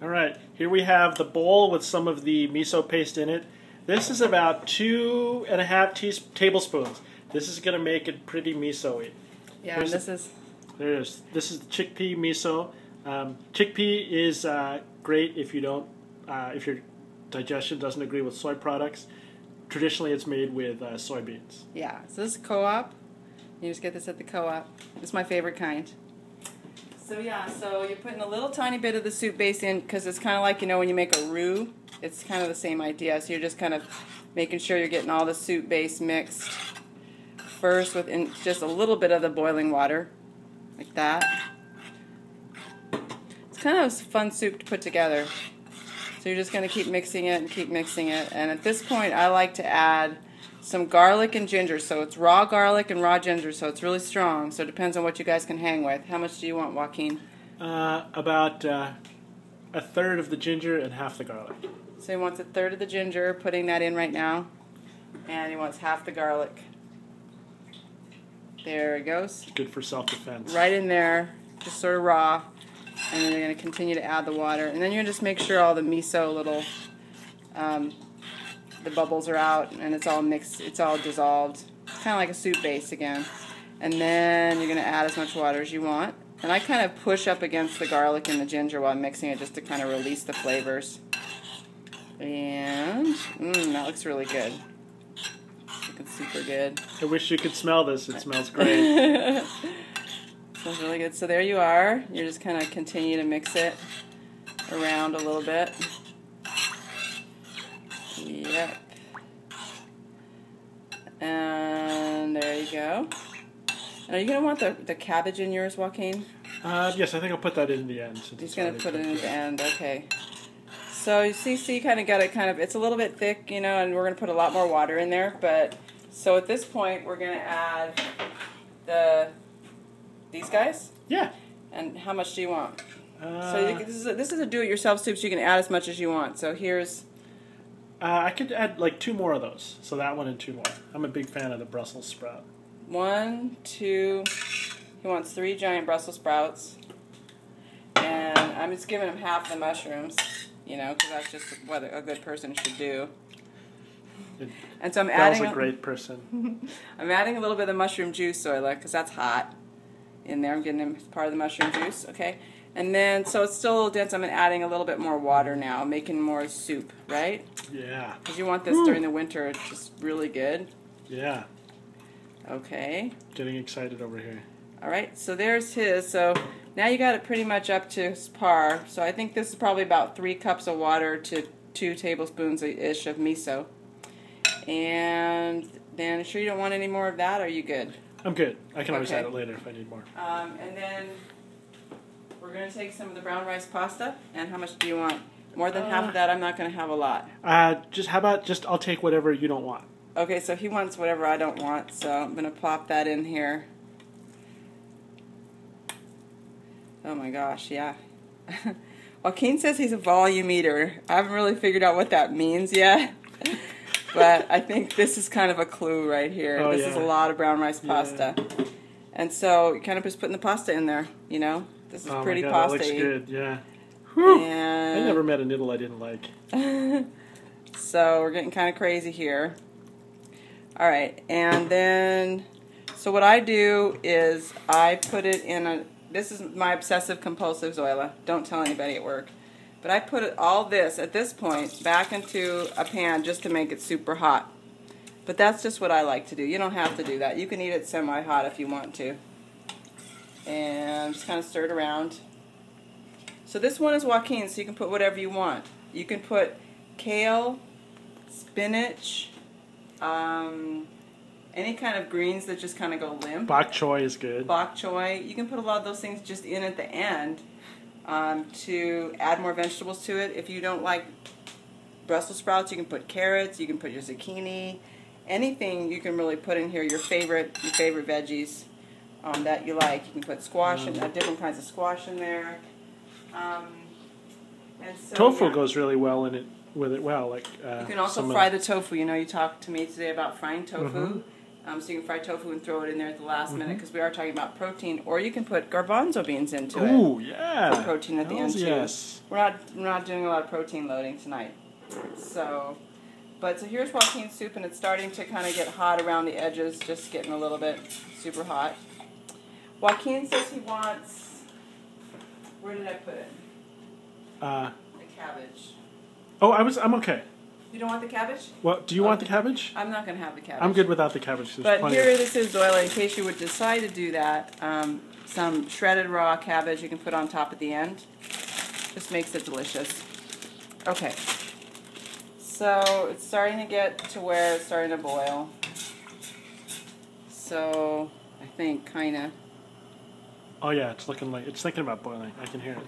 All right, here we have the bowl with some of the miso paste in it. This is about 2.5 tablespoons. This is going to make it pretty miso-y. Yeah, and this is the chickpea miso. Chickpea is great if you don't, if your digestion doesn't agree with soy products. Traditionally, it's made with soybeans. yeah. So this is co-op. You just get this at the co-op. It's my favorite kind. So yeah, so you're putting a little tiny bit of the soup base in because it's kind of like, you know, when you make a roux, it's kind of the same idea. So you're just kind of making sure you're getting all the soup base mixed first with just a little bit of the boiling water, like that. It's kind of a fun soup to put together. So you're just going to keep mixing it and keep mixing it. And at this point, I like to add some garlic and ginger. So it's raw garlic and raw ginger, so it's really strong. So it depends on what you guys can hang with. How much do you want, Joaquin? About a third of the ginger and half the garlic. So he wants a third of the ginger, putting that in right now. And he wants half the garlic. There it goes. It's good for self-defense. Right in there, just sort of raw. And then you're going to continue to add the water. And then you're going to just make sure all the miso little, the bubbles are out and it's all mixed, it's all dissolved. It's kind of like a soup base again. And then you're going to add as much water as you want. And I kind of push up against the garlic and the ginger while I'm mixing it just to kind of release the flavors. And, that looks really good. It's looking super good. I wish you could smell this. It smells great. Smells really good. So there you are. You're just kind of continue to mix it around a little bit. Yep. And there you go. And are you going to want the cabbage in yours, Joaquin? Yes, I think I'll put that in the end. He's going to put it in the end. Okay. So you see, you kind of got it it's a little bit thick, you know, and we're going to put a lot more water in there. But so at this point, we're going to add these guys? Yeah. And how much do you want? So this is a do-it-yourself soup, so you can add as much as you want. So here's... I could add like 2 more of those. So that one and 2 more. I'm a big fan of the Brussels sprout. 1, 2... He wants 3 giant Brussels sprouts. And I'm just giving him half the mushrooms, you know, because that's just what a good person should do. And so I'm adding... That was a great person. I'm adding a little bit of mushroom juice, Zoila, because that's hot in there. I'm getting him part of the mushroom juice, okay? And then, so it's still a little dense. I'm adding a little bit more water now, making more soup, right? Yeah. Because you want this during the winter. It's just really good. Yeah. Okay. Getting excited over here. All right, so there's his. So now you got it pretty much up to par. So I think this is probably about 3 cups of water to 2 tablespoons-ish of miso. And then, sure you don't want any more of that? Or are you good? I'm good. I can always add it later if I need more. And then we're going to take some of the brown rice pasta. And how much do you want? More than half of that? I'm not going to have a lot. How about I'll take whatever you don't want. Okay, so he wants whatever I don't want. So I'm going to plop that in here. Oh my gosh, yeah. Joaquin says he's a volume eater. I haven't really figured out what that means yet. But I think this is kind of a clue right here. Oh, this is a lot of brown rice pasta. Yeah. And so you're kind of just putting the pasta in there, you know. This is pretty pasta. That looks good, yeah. Whew. And I never met a noodle I didn't like. So we're getting kind of crazy here. All right, and then, so what I do is I put it in a... This is my obsessive compulsive Zoila. Don't tell anybody at work. But I put all this, at this point, back into a pan just to make it super hot. But that's just what I like to do. You don't have to do that. You can eat it semi-hot if you want to. And just kind of stir it around. So this one is Joaquin, so you can put whatever you want. You can put kale, spinach, any kind of greens that just kind of go limp. Bok choy is good. Bok choy. You can put a lot of those things just in at the end to add more vegetables to it. If you don't like Brussels sprouts, you can put carrots. You can put your zucchini. Anything you can really put in here. Your favorite veggies that you like. You can put squash and different kinds of squash in there. And so, tofu goes really well with it. Well, like you can also fry the tofu. You know, you talked to me today about frying tofu. So you can fry tofu and throw it in there at the last minute because we are talking about protein. Or you can put garbanzo beans into it. Ooh, yeah. For protein at the end too. Yes. We're not doing a lot of protein loading tonight. So here's Joaquin's soup, and it's starting to kind of get hot around the edges, just getting a little bit super hot. Joaquin says he wants. Where did I put it? The cabbage. Oh, I'm okay. You don't want the cabbage? Well, do you want the cabbage? I'm not going to have the cabbage. I'm good without the cabbage. But here, this is Zoila. In case you would decide to do that, some shredded raw cabbage you can put on top at the end. Just makes it delicious. Okay. So it's starting to get to where it's starting to boil. So I think kind of. Oh yeah, it's looking like it's thinking about boiling. I can hear it.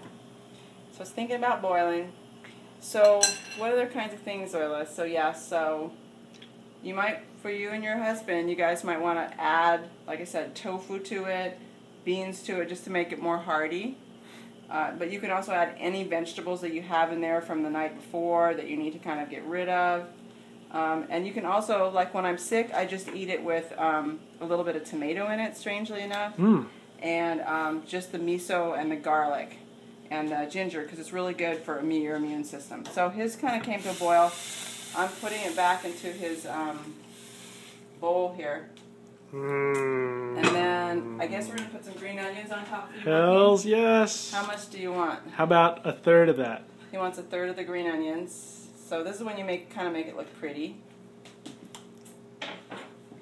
So it's thinking about boiling. So what other kinds of things, Zoila? So yeah, so you might, for you and your husband, you guys might want to add, like I said, tofu to it, beans to it, just to make it more hearty. But you can also add any vegetables that you have in there from the night before that you need to kind of get rid of. And you can also, like when I'm sick, I just eat it with a little bit of tomato in it, strangely enough, and just the miso and the garlic and the ginger, because it's really good for your immune system. So his kind of came to a boil. I'm putting it back into his bowl here. And then I guess we're going to put some green onions on top of it. Hells yes. How much do you want? How about a third of that? He wants a third of the green onions. So this is when you kind of make it look pretty.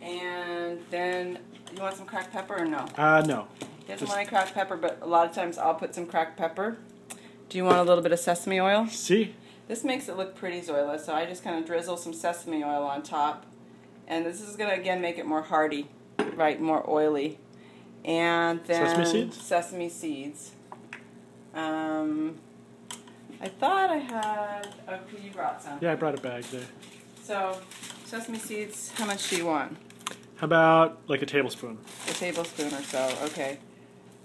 And then, you want some cracked pepper or no? No. He doesn't want any cracked pepper, but a lot of times I'll put some cracked pepper. Do you want a little bit of sesame oil? See? This makes it look pretty, Zoila, so I just kind of drizzle some sesame oil on top. And this is going to, again, make it more hearty, right, more oily. And then sesame seeds? Sesame seeds. I thought I had, okay, you brought some. Yeah, I brought a bag there. So, sesame seeds, how much do you want? How about like a tablespoon? A tablespoon or so, okay.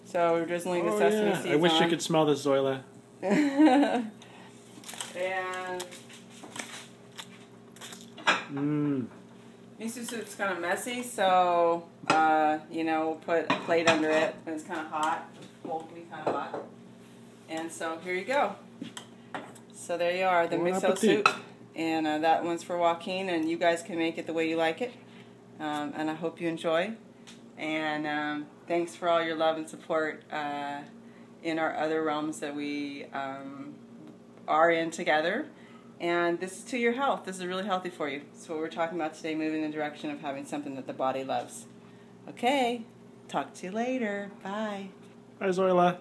So we're drizzling the sesame seeds I wish on. you could smell this, Zoila. And miso soup's kind of messy, so you know, we'll put a plate under it when it's kind of hot. Cold can be kind of hot. And so here you go. So there you are, the miso soup, and that one's for Joaquin, and you guys can make it the way you like it. And I hope you enjoy. And thanks for all your love and support in our other realms that we are in together. And this is to your health. This is really healthy for you. That's what we're talking about today, moving in the direction of having something that the body loves. Okay, talk to you later. Bye. Bye, Zoila.